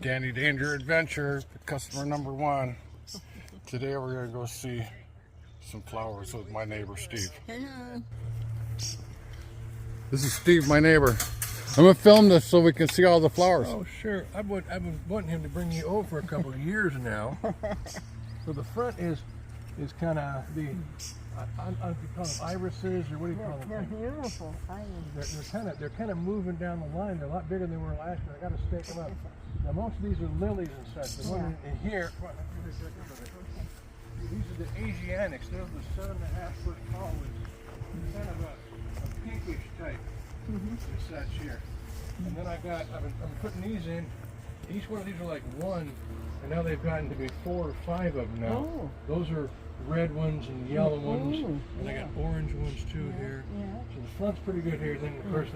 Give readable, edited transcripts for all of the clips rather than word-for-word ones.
Danny Danger Adventure, customer number one. Today we're going to go see some flowers with my neighbor Steve. Hello. This is Steve, my neighbor. I'm going to film this so we can see all the flowers. Oh, sure. I've been wanting him to bring you over for a couple of years now. So the front is kind of the, I don't know if you call them irises or what do you call them? They're beautiful. They're kind of moving down the line. They're a lot bigger than they were last year. I got to stake them up. Now most of these are lilies and such. The one in here, come on, let me take a look at it. These are the Asiatics. They're the 7.5-foot tall ones. Kind of a pinkish type and such here. And then I'm putting these in. Each one of these are like one, and now they've gotten to be 4 or 5 of them now. Oh. Those are red ones and yellow ones, and I got orange ones too here. Yeah. So the front's pretty good here. Then of course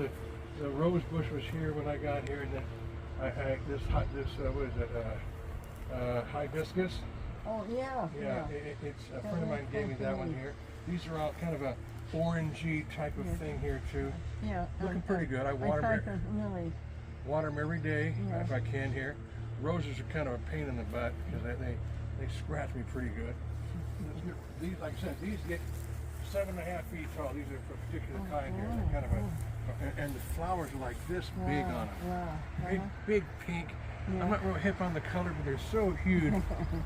the rose bush was here when I got here, and then what is it? Hibiscus. Oh, yeah. It's a friend of mine gave me that one here. These are all kind of a orangey type of thing here too. Yeah. Looking pretty good. I water them every day if I can here. Roses are kind of a pain in the butt because they scratch me pretty good. These, like I said, these get 7.5 feet tall. These are a particular kind here. They're kind of and the flowers are like this big on them. Big pink. I'm not real hip on the color, but they're so huge.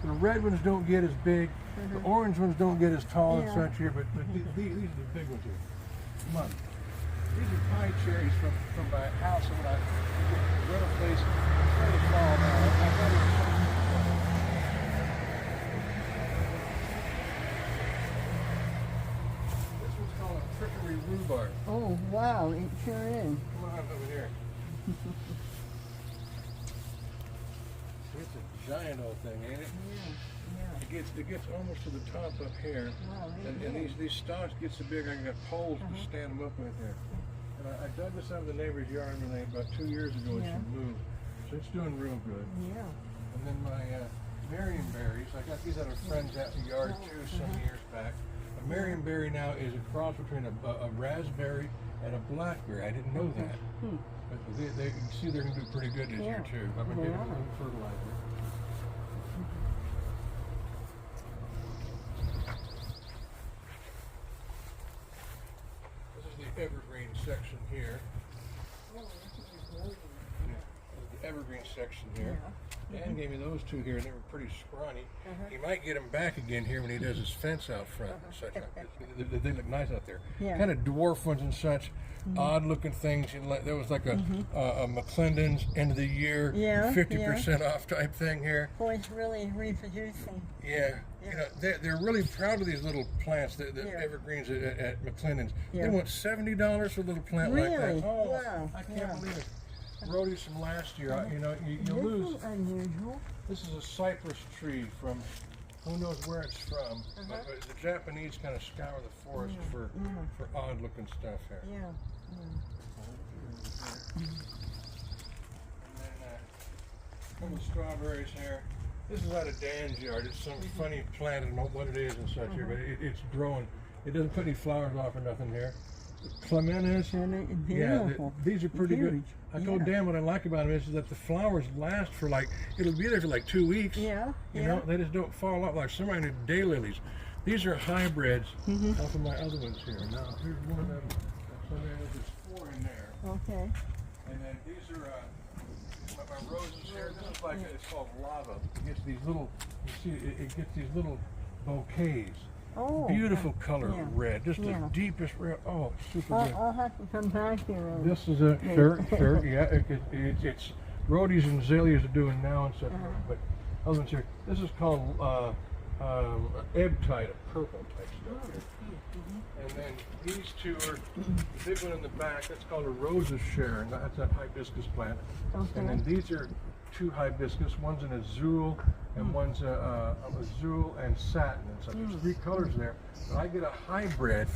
The red ones don't get as big. The orange ones don't get as tall and such here, but these are the big ones here. Come on. These are pine cherries from my house when I rent a place in the fall now. This one's called a trickery rhubarb. Oh, wow, it sure is. Come on over here. It's a giant old thing, ain't it? Yeah. It gets almost to the top up here. Wow, And these stalks get so big I got poles to stand them up with here. And I dug this out of the neighbor's yard when about 2 years ago and she moved. So it's doing real good. Yeah. And then my Marionberries, I got these at a friend's out in the yard too some years back. A Marionberry now is a cross between a raspberry and a blackberry. I didn't know that. But you can see they're going to do pretty good this year too. I've been giving them fertilizer. This is the evergreen section here. The evergreen section here. Dan gave me those two here, and they were pretty scrawny. He might get them back again here when he does his fence out front and such. They look nice out there. Kind of dwarf ones and such, odd-looking things. There was like a McClendon's end of the year, 50% off type thing here. Boy, it's really reproducing. Yeah. You know, they're really proud of these little plants, the evergreens at McClendon's. They want $70 for a little plant like that. Oh, wow. I can't believe it. Rhodies from last year, you lose. This is unusual. This is a cypress tree from who knows where it's from. But the Japanese kind of scour the forest for odd looking stuff here. Yeah. And then a couple of strawberries here. This is out of Dan's yard. It's some funny plant. I don't know what it is and such here, but it's growing. It doesn't put any flowers off or nothing here. Clementis, these are pretty good. I told Dan what I like about them is that the flowers last for it'll be there for like 2 weeks. You know, they just don't fall off like some of the daylilies. These are hybrids off of my other ones here. Now, here's one of them. There's 4 in there. Okay. And then these are my roses here. This is it's called lava. It gets these little, you see, it gets these little bouquets. Oh, Beautiful color of red, just the deepest red. Oh, super good. I'll have to come back here. This is a sure, yeah. It's rhodies and azaleas are doing now and such, but other ones here. This is called ebb-tide, a purple type stuff here. And then these two are the big one in the back. That's called a roses Sharon. That's a hibiscus plant. And then these are 2 hibiscus. One's an azul and one's azul and satin. And so there's 3 colors there. But I get a hybrid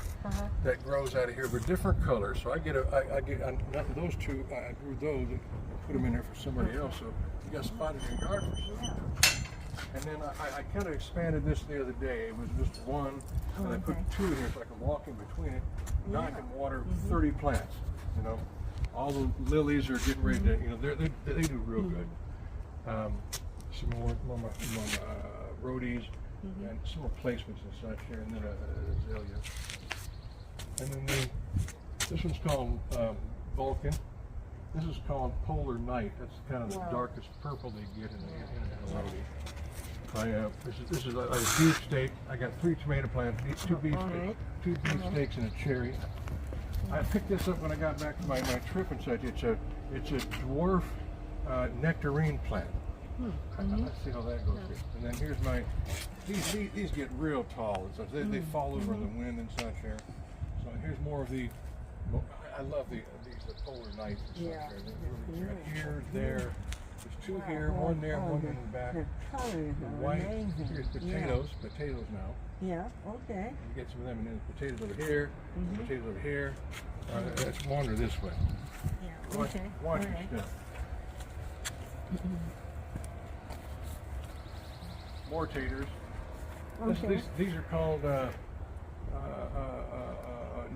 that grows out of here, but different colors. So I get those 2. I grew those and put them in there for somebody else. So you got spotted in your yard for something. And then I kind of expanded this the other day. It was just one, and I put 2 in here so I can walk in between it. Now I can water 30 plants. You know, all the lilies are getting ready to. You know, they do real good. some more rhodies, and some replacements and such here, and then a azalea. And then this one's called Vulcan. This is called Polar Night. That's kind of the darkest purple they get in a rhodie. This is a beefsteak. I got 3 tomato plants, 2 beefsteaks, 2 beefsteaks and a cherry. I picked this up when I got back from my trip and such. It's a dwarf nectarine plant. Let's see how that goes here. And then here's my, these get real tall and such. They fall over in the wind and such here. So here's more of the, I love the polar nights and such here. They're really here, there. There's 2 here, 1 there, 1 in the back. The colors are White. amazing. Here's potatoes now. Yeah, okay. You get some of them, and then potatoes over here, potatoes over here. Let's wander this way. Yeah, Watch, okay. watch All your right. step. More taters. Okay. These are called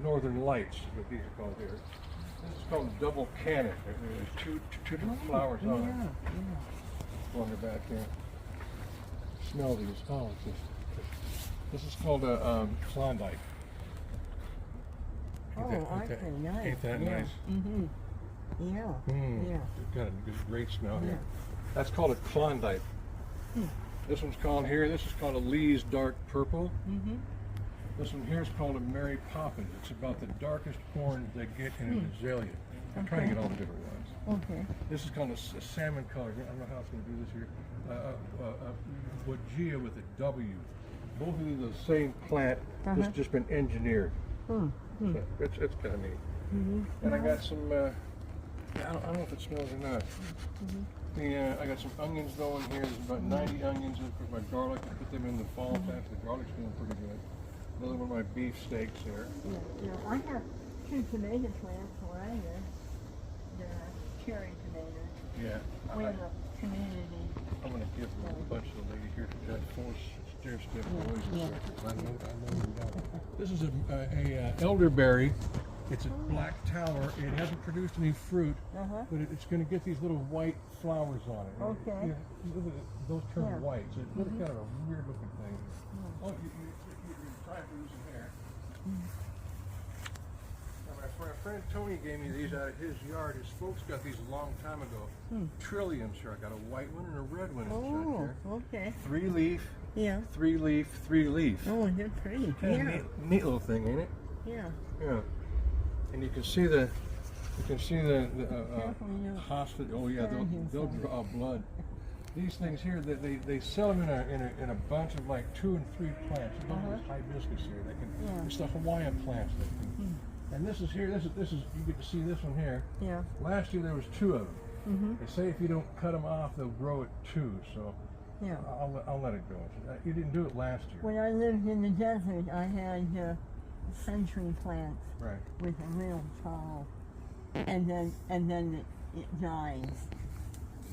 Northern Lights, what these are called here. This is called double cannon. There's two different flowers on it. Yeah, Wander back here. Smell these. Oh, it's just. This is called a Klondike. Oh, aren't they nice? Ain't that Yeah. nice? Yeah. Yeah. It's got a great smell Yeah. here. That's called a Klondike. This one's called here. This is called a Lee's Dark Purple. This one here is called a Mary Poppins. It's about the darkest orange they get in an azalea. I'm trying to get all the different ones. Okay. This is called a salmon color. I don't know how it's going to do this here. Woogia with a W. Both of these are the same plant. This has just been engineered. So it's kind of neat. And I got some. I don't know if it smells or not. I got some onions going here. There's about 90 onions with my garlic. I put them in the fall plant. The garlic's feeling pretty good. Another one of my beef steaks here. Yeah. I have 2 tomato plants where I live. They're cherry tomatoes. Yeah. We have a community. I'm going to give a bunch of the lady here to that 4 stair-step boys. I know you know. This is a elderberry. It's a black tower. It hasn't produced any fruit, but it's going to get these little white flowers on it. Okay. Those turn white. So it's really kind of a weird looking thing. Oh, you're trying to lose some hair. Now, my friend Tony gave me these out of his yard. His folks got these a long time ago. Trilliums here. I got a white one and a red one inside here. Okay. 3 leaf, Yeah. 3 leaf, 3 leaf. Oh, they're pretty. Kind of neat little thing, ain't it? Yeah. Yeah. And you can see the Careful, you know. hospital. Oh yeah, they'll draw blood. These things here, they sell them in a bunch of like 2 and 3 plants. Look at this hibiscus here. They can. It's the Hawaiian plants. That can, and this is here. This is you get to see this one here. Yeah. Last year there was 2 of them. They say if you don't cut them off, they'll grow at 2. So Yeah. I'll let it go. You didn't do it last year. When I lived in the desert, I had century plants Right. with a real tall, and then it dies.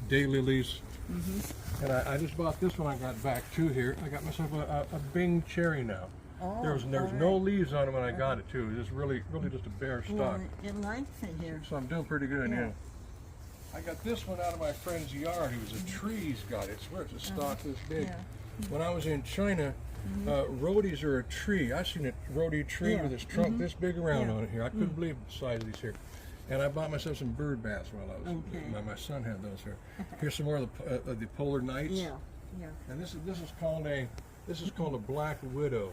Daylilies. And I just bought this one. I got back too here. I got myself a Bing cherry now. Oh, There was no leaves on it when I got it too. It was really just a bare Well, stalk. it likes it here. So I'm doing pretty good. Yeah. Yeah. I got this one out of my friend's yard. It was a tree he's got. It's where it's a stalk this big. Yeah. When I was in China, rhodies are a tree. I've seen a rhodie tree with its trunk this big around on it here. I couldn't believe the size of these here. And I bought myself some bird baths while I was. My son had those here. Here's some more of the polar nights. Yeah. Yeah. And this is called a black widow.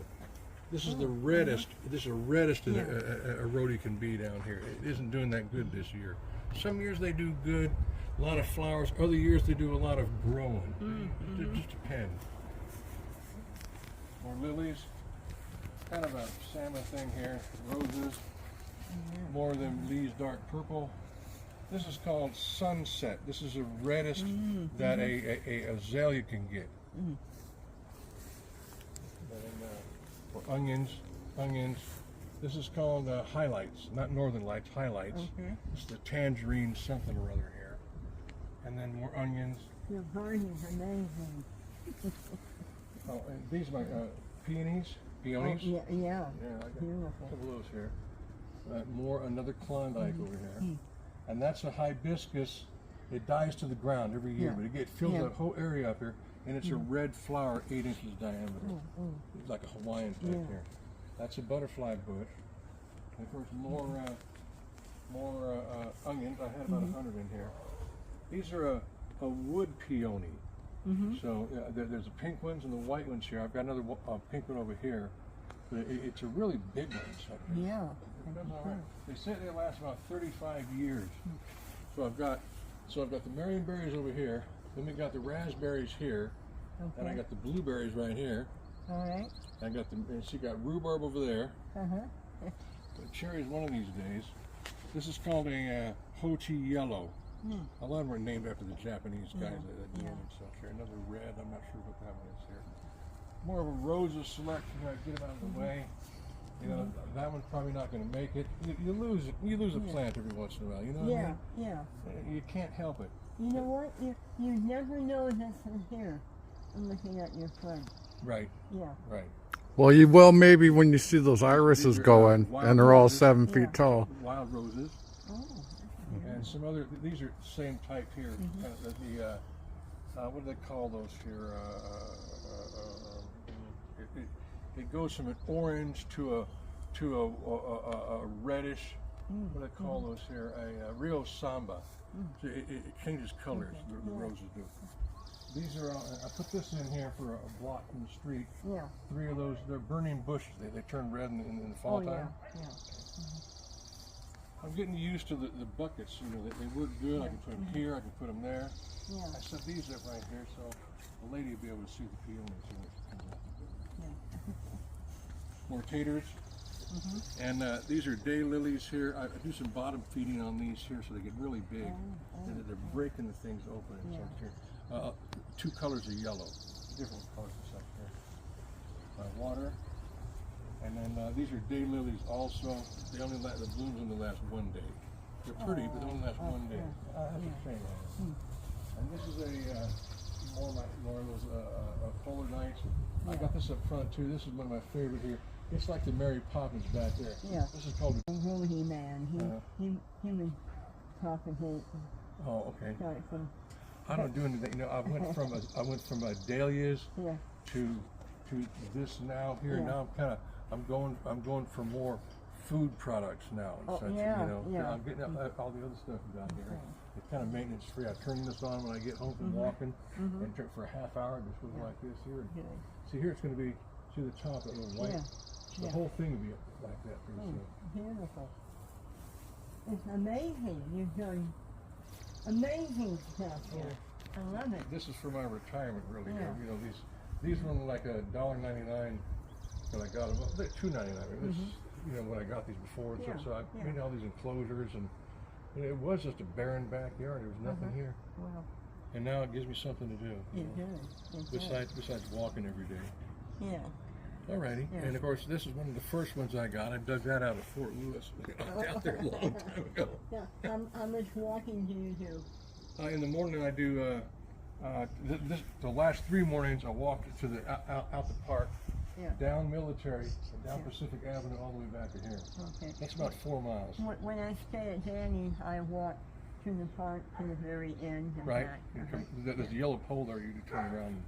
This is the reddest. This is the reddest a rhodie can be down here. It isn't doing that good this year. Some years they do good, a lot of flowers. Other years they do a lot of growing. It just depends. More lilies. Kind of a salmon thing here. Roses. More of them Lee's Dark Purple. This is called Sunset. This is the reddest that a azalea can get. For onions. This is called Highlights, not Northern Lights, Highlights. This is the tangerine something or other here. And then more onions. Your garden's amazing. Oh, and these are my peonies. Peonies? Yeah. Yeah, I got Beautiful. a couple of those here. Another Klondike over here. And that's a hibiscus It dies to the ground every year, Yeah. but it fills Yeah. that whole area up here, and it's a red flower 8 inches diameter. It's like a Hawaiian type Yeah. here. That's a butterfly bush. And of course, more onions. I had about 100 in here. These are a wood peony. So there's the pink ones and the white ones here. I've got another pink one over here. But it's a really big one. So Yeah. it does all right. They say they last about 35 years. So I've got the marionberries over here. Then we got the raspberries here, and I Okay. got the blueberries right here. All right. I got and she got rhubarb over there. Uh-huh. The cherries one of these days. This is called a Hochi Yellow. A lot of them are named after the Japanese guys that do them stuff here. Another red, I'm not sure what that one is here. More of a roses selection. Get them out of the way. You know, that one's probably not going to make it. You lose a plant every once in a while. You know what I Yeah. mean? Yeah. You can't help it. You know what? You never know this in here. I'm looking at your front. Right. Yeah. Right. Well, you will maybe when you see those irises These are, going, wild and they're all roses. 7 Yeah. feet tall. Wild roses. Oh. And some other, these are same type here. What do they call those here? It goes from an orange to a reddish. What do they call those here? A Rio Samba. So it changes colors. The roses do. These are. I put this in here for a block from the street. Yeah. 3 of those. They're burning bushes. They turn red in the fall Oh, yeah. time. Yeah. I'm getting used to the buckets. You know, they work good. I can put them here. I can put them there. Yeah. I set these up right here so the lady will be able to see the peonies when it comes out. More taters. And these are daylilies here. I do some bottom feeding on these here so they get really big. And they're breaking the things open. And Yeah. stuff here. 2 colors of yellow. Different colors of stuff here. Water. And then these are daylilies also. They only the blooms only last 1 day. They're pretty, but they only last 1 day. That's a shame. And this is more of those polar nights. I got this up front too. This is one of my favorite here. It's like the Mary Poppins back there. Yeah. This is called. Rudy man. He was propagate. Oh, okay. Start from. I don't do anything. You know, I went from dahlias Yeah. to this now here. Yeah. Now I'm going for more food products now. And Oh, such, yeah, you know, yeah. I'm getting all the other stuff down here. It's kind of maintenance free. I turn this on when I get home from walking, and for a half hour, just goes like this here. Good. See here, it's going to be the top, that little white. Yeah. The Yeah. whole thing will be like that pretty soon. Beautiful. It's amazing. You've done amazing stuff here. I love it. This is for my retirement, really. Yeah. You know, these were like $1.99 when I got them. Well, they're $2.99. You know, when I got these before, and Yeah, so I yeah. made all these enclosures, and it was just a barren backyard. There was nothing here, Wow. and now it gives me something to do. you It know, does. It does. besides walking every day. Yeah. Alrighty, Yeah. and of course this is one of the first ones I got. I dug that out of Fort Lewis out there a long time ago. Yeah. How much walking do you do? In the morning I do. The last 3 mornings I walked to the out the park, Yeah. down Military, and down Yeah. Pacific Avenue, all the way back to here. Okay. That's about 4 miles. When I stay at Danny's, I walk to the park to the very end. And Right. back. You come- There's a yellow pole there. You can turn around.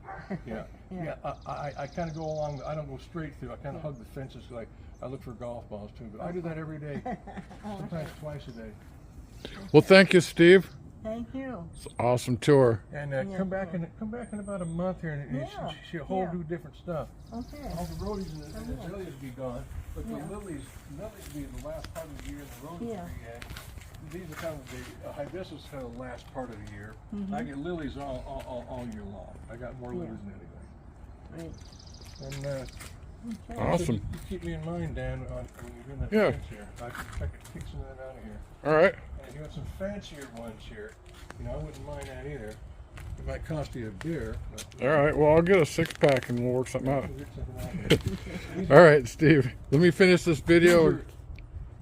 Yeah. Yeah. I kind of go along. I don't go straight through. I kind of hug the fences. Like I look for golf balls too. But I do that every day. Sometimes twice a day. Well, thank you, Steve. Thank you. It's an awesome tour. And Yeah. come back in about a month here, and Yeah. see a whole Yeah. new different stuff. Okay. All the rhodies and the azaleas will be gone, but Yeah. the lilies will be the last part of the year. And the roses Yeah. will be these are kind of the hibiscus kind of the last part of the year. I get lilies all year long. I got more lilies than anything. Right. And Okay. Awesome. you keep me in mind, Dan, when you're doing that Yeah. fence here. I could kick some of that out of here. All right. And if you want some fancier ones here, you know, I wouldn't mind that either. It might cost you a beer, but All right. Well, I'll get a 6-pack and we'll work something out. we'll get something out here. All right, Steve. Let me finish this video.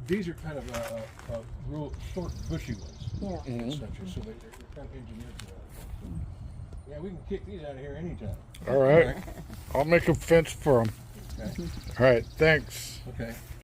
These are kind of real short, bushy ones. Yeah. So they're kind of engineered for that. Yeah, we can kick these out of here anytime. All right. I'll make a fence for them. Okay. All right. Thanks. Okay.